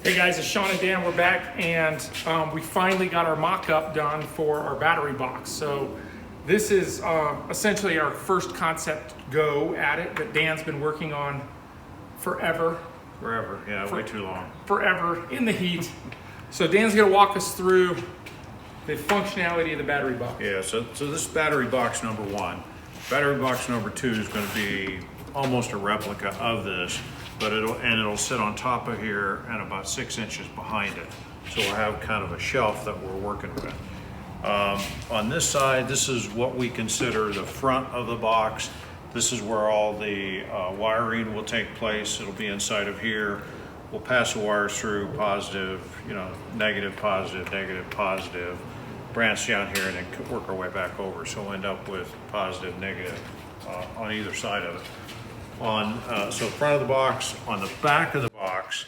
Hey guys, it's Sean and Dan. We're back, and we finally got our mock-up done for our battery box. So this is essentially our first concept go at it that Dan's been working on forever. Forever, yeah, way too long. Forever, in the heat. So Dan's gonna walk us through the functionality of the battery box. Yeah, so this is battery box number one. Battery box number two is going to be almost a replica of this, but it'll sit on top of here and about 6 inches behind it. So we'll have kind of a shelf that we're working with. On this side, this is what we consider the front of the box. This is where all the wiring will take place. It'll be inside of here. We'll pass the wires through, positive, negative, positive, negative, positive, branch down here, and then work our way back over. So we'll end up with positive, negative on either side of it. So front of the box, on the back of the box,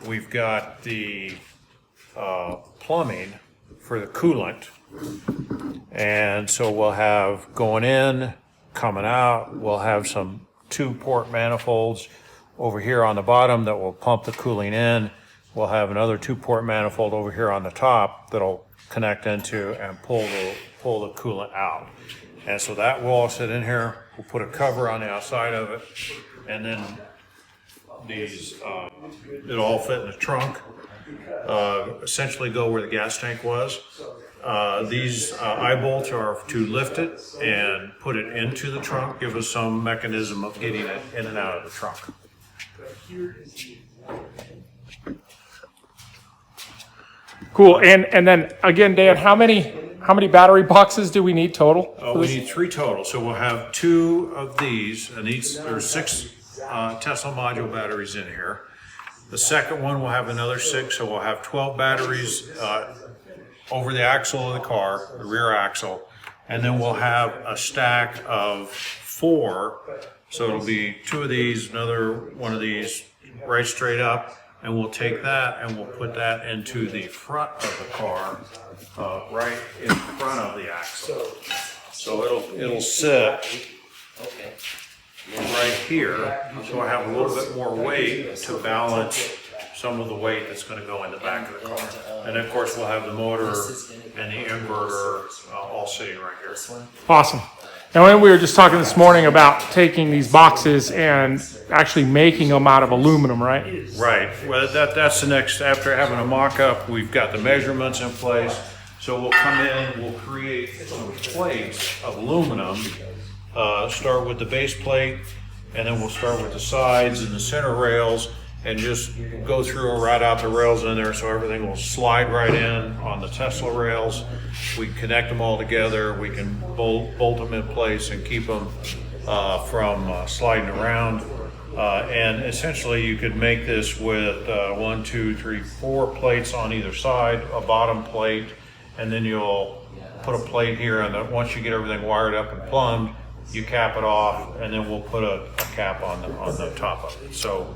we've got the plumbing for the coolant. And so we'll have going in, coming out, we'll have some 2-port manifolds over here on the bottom that will pump the cooling in. We'll have another 2-port manifold over here on the top that'll connect into and pull the coolant out. And so that will all sit in here. We'll put a cover on the outside of it, and then these it'll all fit in the trunk. Essentially go where the gas tank was. These eye bolts are to lift it and put it into the trunk, give us some mechanism of getting it in and out of the trunk. Cool. And then again, Dan, how many battery boxes do we need total? We need 3 total. So we'll have 2 of these, and there's 6 Tesla module batteries in here. The second one will have another 6, so we'll have 12 batteries over the axle of the car, the rear axle, and then we'll have a stack of 4. So it'll be 2 of these, another one of these right straight up, and we'll take that and we'll put that into the front of the car, right in front of the axle. So it'll sit right here, so I have a little bit more weight to balance some of the weight that's going to go in the back of the car. And of course we'll have the motor and the inverter all sitting right here. Awesome. Now, when we were just talking this morning about taking these boxes and actually making them out of aluminum, right? Right. Well, that's the next. After having a mock-up, we've got the measurements in place. So we'll come in, we'll create some plates of aluminum. Start with the base plate, and then we'll start with the sides and the center rails, and just go through and ride out the rails in there so everything will slide right in on the Tesla rails. We connect them all together. We can bolt them in place and keep them from sliding around. And essentially you could make this with 1, 2, 3, 4 plates on either side, a bottom plate, and then you'll put a plate here, and once you get everything wired up and plumbed, you cap it off, and then we'll put a cap on the top of it. So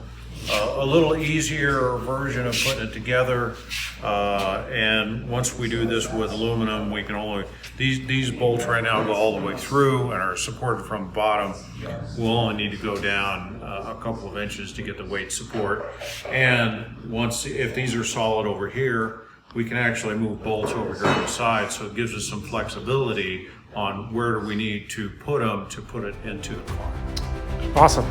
a little easier version of putting it together, and once we do this with aluminum, we can only, these bolts right now go all the way through and are supported from the bottom. We'll only need to go down a couple of inches to get the weight support, and if these are solid over here, we can actually move bolts over here on the side, so it gives us some flexibility on where do we need to put them to put it into the car. Awesome.